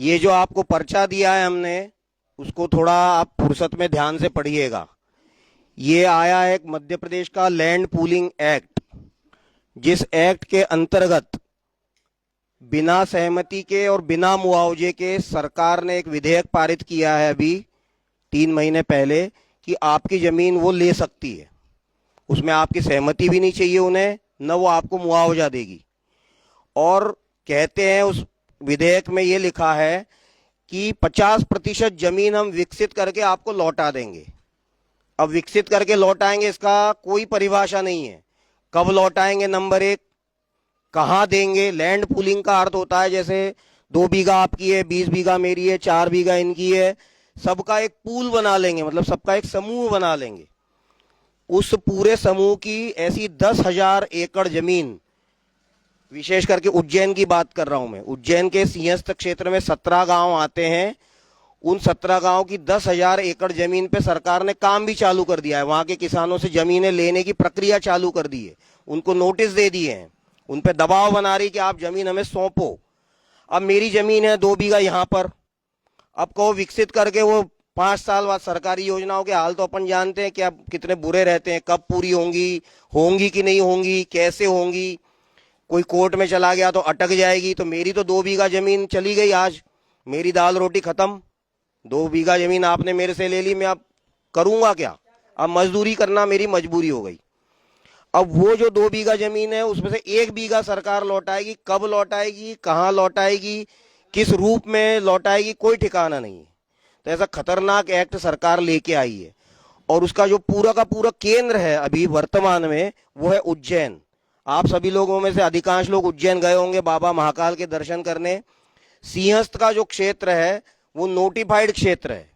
ये जो आपको पर्चा दिया है हमने, उसको थोड़ा आप फुर्सत में ध्यान से पढ़िएगा। ये आया है एक मध्य प्रदेश का लैंड पूलिंग एक्ट, जिस एक्ट के अंतर्गत बिना सहमति के और बिना मुआवजे के सरकार ने एक विधेयक पारित किया है अभी 3 महीने पहले कि आपकी जमीन वो ले सकती है। उसमें आपकी सहमति भी नहीं चाहिए उन्हें, न वो आपको मुआवजा देगी। और कहते हैं उस विधेयक में ये लिखा है कि 50% जमीन हम विकसित करके आपको लौटा देंगे। अब विकसित करके लौटाएंगे इसका कोई परिभाषा नहीं है। कब लौटाएंगे, नंबर एक, कहाँ देंगे। लैंड पूलिंग का अर्थ होता है जैसे 2 बीघा आपकी है, 20 बीघा मेरी है, 4 बीघा इनकी है, सबका एक पूल बना लेंगे, मतलब सबका एक समूह बना लेंगे। उस पूरे समूह की ऐसी 10,000 एकड़ जमीन, विशेष करके उज्जैन की बात कर रहा हूं मैं, उज्जैन के सिंहस्थ क्षेत्र में 17 गांव आते हैं। उन 17 गांव की 10,000 एकड़ जमीन पे सरकार ने काम भी चालू कर दिया है। वहां के किसानों से जमीनें लेने की प्रक्रिया चालू कर दी है, उनको नोटिस दे दिए हैं, उन पे दबाव बना रही कि आप जमीन हमें सौंपो। अब मेरी जमीन है 2 बीघा यहां पर, अब कहो विकसित करके वो 5 साल बाद, सरकारी योजनाओं के हाल तो अपन जानते हैं कि अब कितने बुरे रहते हैं, कब पूरी होंगी कि नहीं होंगी, कैसे होंगी। कोई कोर्ट में चला गया तो अटक जाएगी। तो मेरी तो 2 बीघा जमीन चली गई, आज मेरी दाल रोटी खत्म। 2 बीघा जमीन आपने मेरे से ले ली, मैं अब करूंगा क्या? अब मजदूरी करना मेरी मजबूरी हो गई। अब वो जो 2 बीघा जमीन है उसमें से 1 बीघा सरकार लौटाएगी, कब लौटाएगी, कहाँ लौटाएगी, किस रूप में लौटाएगी, कोई ठिकाना नहीं है। तो ऐसा खतरनाक एक्ट सरकार लेके आई है। और उसका जो पूरा का पूरा केंद्र है अभी वर्तमान में, वो है उज्जैन। आप सभी लोगों में से अधिकांश लोग उज्जैन गए होंगे बाबा महाकाल के दर्शन करने। सिंहस्थ का जो क्षेत्र है वो नोटिफाइड क्षेत्र है।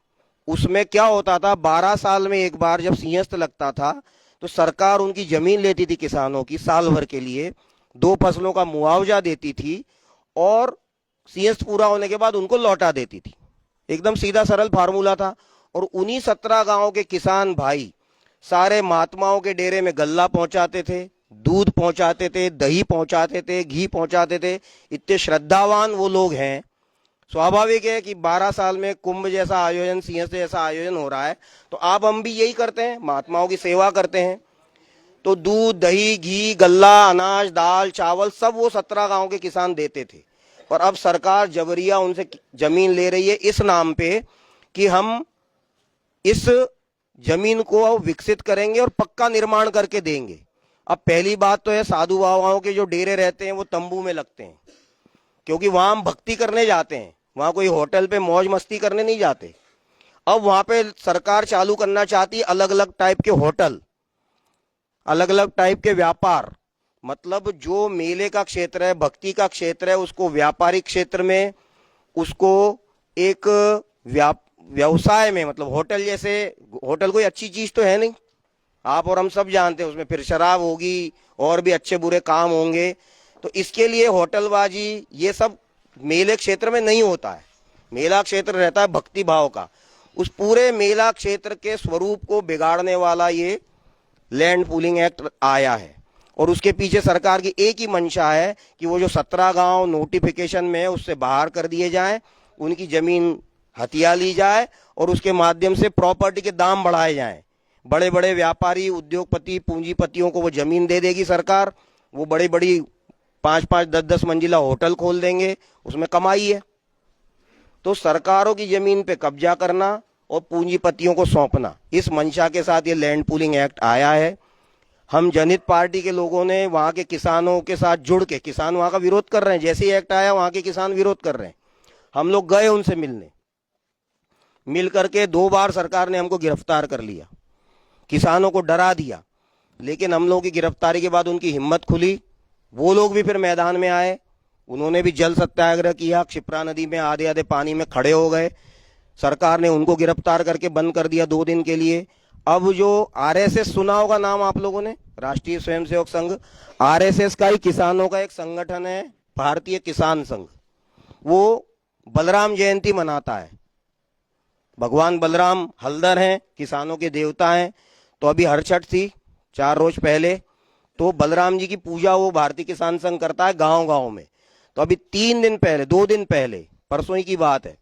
उसमें क्या होता था, 12 साल में एक बार जब सिंहस्थ लगता था तो सरकार उनकी जमीन लेती थी किसानों की साल भर के लिए, 2 फसलों का मुआवजा देती थी और सिंहस्थ पूरा होने के बाद उनको लौटा देती थी। एकदम सीधा सरल फार्मूला था। और उन्हीं 17 गांवों के किसान भाई सारे महात्माओं के डेरे में गल्ला पहुंचाते थे, दूध पहुंचाते थे, दही पहुंचाते थे, घी पहुंचाते थे। इतने श्रद्धावान वो लोग हैं। स्वाभाविक है कि 12 साल में कुंभ जैसा आयोजन, सिंहस्थ जैसा आयोजन हो रहा है, तो आप हम भी यही करते हैं, महात्माओं की सेवा करते हैं। तो दूध, दही, घी, गल्ला, अनाज, दाल, चावल सब वो 17 गांव के किसान देते थे। और अब सरकार जबरिया उनसे जमीन ले रही है इस नाम पे कि हम इस जमीन को विकसित करेंगे और पक्का निर्माण करके देंगे। अब पहली बात तो है, साधु बाबाओं के जो डेरे रहते हैं वो तंबू में लगते हैं, क्योंकि वहां हम भक्ति करने जाते हैं, वहां कोई होटल पे मौज मस्ती करने नहीं जाते। अब वहां पे सरकार चालू करना चाहती है अलग अलग टाइप के होटल, अलग अलग टाइप के व्यापार। मतलब जो मेले का क्षेत्र है, भक्ति का क्षेत्र है, उसको व्यापारिक क्षेत्र में, उसको एक व्यवसाय में, मतलब होटल जैसे, होटल कोई अच्छी चीज तो है नहीं, आप और हम सब जानते हैं, उसमें फिर शराब होगी और भी अच्छे बुरे काम होंगे। तो इसके लिए होटलबाजी ये सब मेले क्षेत्र में नहीं होता है। मेला क्षेत्र रहता है भक्ति भाव का। उस पूरे मेला क्षेत्र के स्वरूप को बिगाड़ने वाला ये लैंड पूलिंग एक्ट आया है। और उसके पीछे सरकार की एक ही मंशा है कि वो जो 17 गांव नोटिफिकेशन में है उससे बाहर कर दिए जाएं, उनकी जमीन हथिया ली जाए और उसके माध्यम से प्रॉपर्टी के दाम बढ़ाए जाएं। बड़े बड़े व्यापारी, उद्योगपति, पूंजीपतियों को वो जमीन दे देगी सरकार, वो बड़ी बड़ी 5-5, 10-10 मंजिला होटल खोल देंगे, उसमें कमाई है। तो सरकारों की जमीन पे कब्जा करना और पूंजीपतियों को सौंपना, इस मंशा के साथ ये लैंड पूलिंग एक्ट आया है। हम जनहित पार्टी के लोगों ने वहां के किसानों के साथ जुड़ के, किसान वहां का विरोध कर रहे हैं, जैसे ही एक्ट आया वहां के किसान विरोध कर रहे हैं, हम लोग गए उनसे मिलने, मिल करके 2 बार सरकार ने हमको गिरफ्तार कर लिया, किसानों को डरा दिया। लेकिन हम लोगों की गिरफ्तारी के बाद उनकी हिम्मत खुली, वो लोग भी फिर मैदान में आए, उन्होंने भी जल सत्याग्रह किया, क्षिप्रा नदी में आधे आधे पानी में खड़े हो गए। सरकार ने उनको गिरफ्तार करके बंद कर दिया 2 दिन के लिए। अब जो आरएसएस, सुना होगा नाम आप लोगों ने, राष्ट्रीय स्वयंसेवक संघ, आरएसएस का ही किसानों का एक संगठन है, भारतीय किसान संघ। वो बलराम जयंती मनाता है, भगवान बलराम हलदर हैं, किसानों के देवता हैं। तो अभी हरछठ थी 4 रोज पहले, तो बलराम जी की पूजा वो भारतीय किसान संघ करता है गांव गांव में। तो अभी 3 दिन पहले, 2 दिन पहले परसों ही की बात है,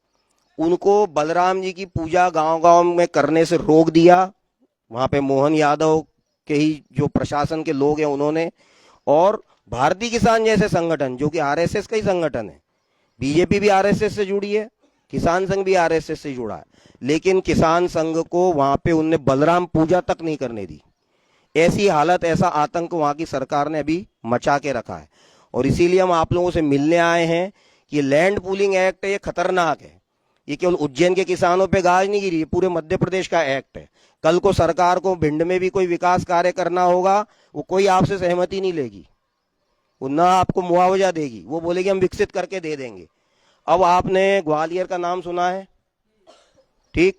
उनको बलराम जी की पूजा गांव-गांव में करने से रोक दिया। वहां पे मोहन यादव के ही जो प्रशासन के लोग हैं उन्होंने, और भारतीय किसान जैसे संगठन जो कि आरएसएस का ही संगठन है, बीजेपी भी आरएसएस से जुड़ी है, किसान संघ भी आरएसएस से जुड़ा है, लेकिन किसान संघ को वहां पे उनने बलराम पूजा तक नहीं करने दी। ऐसी हालत, ऐसा आतंक वहां की सरकार ने अभी मचा के रखा है। और इसीलिए हम आप लोगों से मिलने आए हैं कि लैंड पूलिंग एक्ट ये खतरनाक है। ये केवल उज्जैन के किसानों पे गाज नहीं गिरी, ये पूरे मध्य प्रदेश का एक्ट है। कल को सरकार को भिंड में भी कोई विकास कार्य करना होगा, वो कोई आपसे सहमति नहीं लेगी, वो ना आपको मुआवजा देगी, वो बोलेगी हम विकसित करके दे देंगे। अब आपने ग्वालियर का नाम सुना है, ठीक?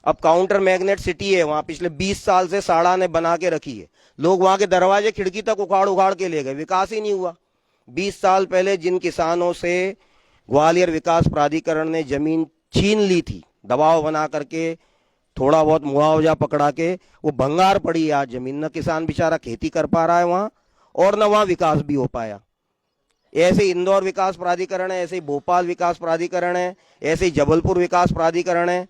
अब काउंटर मैग्नेट सिटी है वहां, पिछले 20 साल से साड़ा ने बना के रखी है। लोग वहां के दरवाजे खिड़की तक उखाड़ उखाड़ के ले गए, विकास ही नहीं हुआ। 20 साल पहले जिन किसानों से ग्वालियर विकास प्राधिकरण ने जमीन छीन ली थी, दबाव बना करके थोड़ा बहुत मुआवजा पकड़ा के, वो भंगार पड़ी है आज जमीन। न किसान बेचारा खेती कर पा रहा है वहां, और न वहां विकास भी हो पाया। ऐसे इंदौर विकास प्राधिकरण है, ऐसे ही भोपाल विकास प्राधिकरण है, ऐसे ही जबलपुर विकास प्राधिकरण है।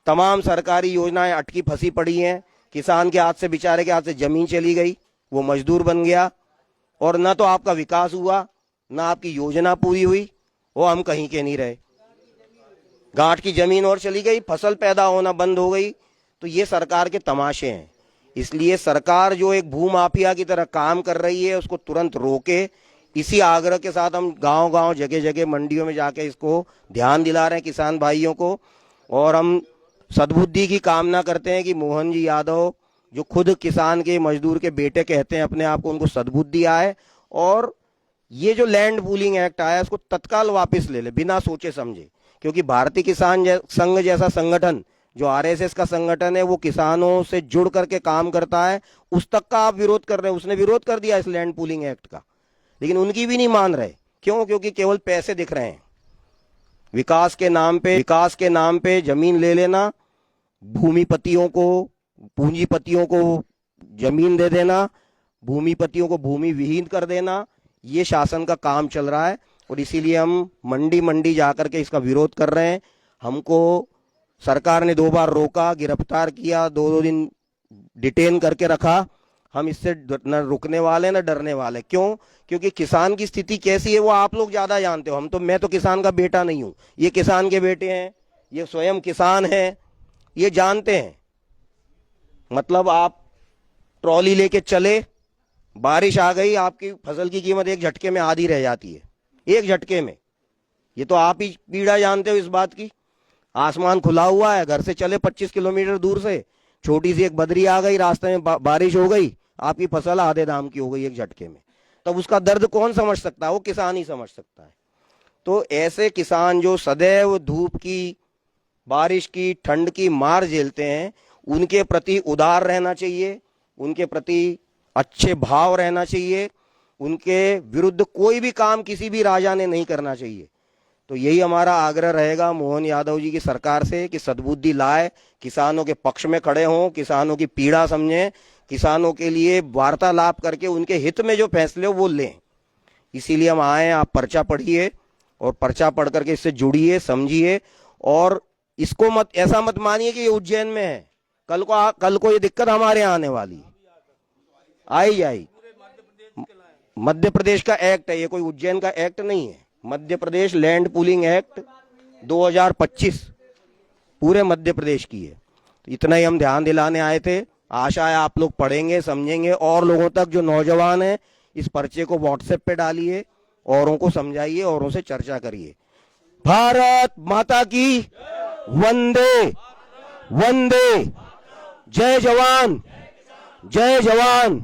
तमाम सरकारी योजनाएं अटकी फंसी पड़ी हैं। किसान के हाथ से, बेचारे के हाथ से जमीन चली गई, वो मजदूर बन गया, और न तो आपका विकास हुआ, न आपकी योजना पूरी हुई, वो हम कहीं के नहीं रहे। गांठ की जमीन और चली गई, फसल पैदा होना बंद हो गई। तो ये सरकार के तमाशे हैं। इसलिए सरकार जो एक भूमाफिया की तरह काम कर रही है, उसको तुरंत रोके। इसी आग्रह के साथ हम गांव गांव, जगह जगह, मंडियों में जाके इसको ध्यान दिला रहे हैं किसान भाइयों को। और हम सद्बुद्धि की कामना करते हैं कि मोहन जी यादव, जो खुद किसान के, मजदूर के बेटे कहते हैं अपने आप को, उनको सद्बुद्धि आए और ये जो लैंड पूलिंग एक्ट आया उसको तत्काल वापस ले ले, बिना सोचे समझे। क्योंकि भारतीय किसान संघ जैसा संगठन, जो आरएसएस का संगठन है, वो किसानों से जुड़ करके काम करता है, उस तक का आप विरोध कर रहे हैं। उसने विरोध कर दिया इस लैंड पूलिंग एक्ट का, लेकिन उनकी भी नहीं मान रहे। क्यों? क्योंकि केवल पैसे दिख रहे हैं। विकास के नाम पे जमीन ले लेना, भूमिपतियों को, पूंजीपतियों को जमीन दे देना, भूमिपतियों को भूमि विहीन कर देना, ये शासन का काम चल रहा है। और इसीलिए हम मंडी मंडी जाकर के इसका विरोध कर रहे हैं। हमको सरकार ने 2 बार रोका, गिरफ्तार किया, 2 दिन डिटेन करके रखा। हम इससे न रुकने वाले न डरने वाले। क्यों? क्योंकि किसान की स्थिति कैसी है वो आप लोग ज्यादा जानते हो। मैं तो किसान का बेटा नहीं हूं, ये किसान के बेटे हैं, ये स्वयं किसान हैं, ये जानते हैं। मतलब आप ट्रॉली लेके चले, बारिश आ गई, आपकी फसल की कीमत एक झटके में आधी रह जाती है, एक झटके में। ये तो आप ही पीड़ा जानते हो इस बात की। आसमान खुला हुआ है, घर से चले 25 किलोमीटर दूर से, छोटी सी एक बदरी आ गई, रास्ते में बारिश हो गई, आपकी फसल आधे दाम की हो गई एक झटके में। तब उसका दर्द कौन समझ सकता है? वो किसान ही समझ सकता है। तो ऐसे किसान जो सदैव धूप की, बारिश की, ठंड की मार झेलते हैं, उनके प्रति उदार रहना चाहिए, उनके प्रति अच्छे भाव रहना चाहिए। उनके विरुद्ध कोई भी काम किसी भी राजा ने नहीं करना चाहिए। तो यही हमारा आग्रह रहेगा मोहन यादव जी की सरकार से कि सद्बुद्धि लाए, किसानों के पक्ष में खड़े हों, किसानों की पीड़ा समझें, किसानों के लिए वार्तालाप करके उनके हित में जो फैसले हो वो लें। इसीलिए हम आए। आप पर्चा पढ़िए और पर्चा पढ़ करके इससे जुड़िए, समझिए, और इसको मत, ऐसा मत मानिए कि ये उज्जैन में है, कल को ये दिक्कत हमारे यहाँ आने वाली आई। मध्य प्रदेश का एक्ट है ये, कोई उज्जैन का एक्ट नहीं है। Madhya Pradesh land pooling act 2025 पूरे मध्य प्रदेश की है। तो इतना ही हम ध्यान दिलाने आए थे। आशा है आप लोग पढ़ेंगे, समझेंगे, और लोगों तक, जो नौजवान हैं, इस पर्चे को व्हाट्सएप पे डालिए, औरों को समझाइए, औरों से चर्चा करिए। भारत माता की वंदे वंदे। जय जवान, जय जवान।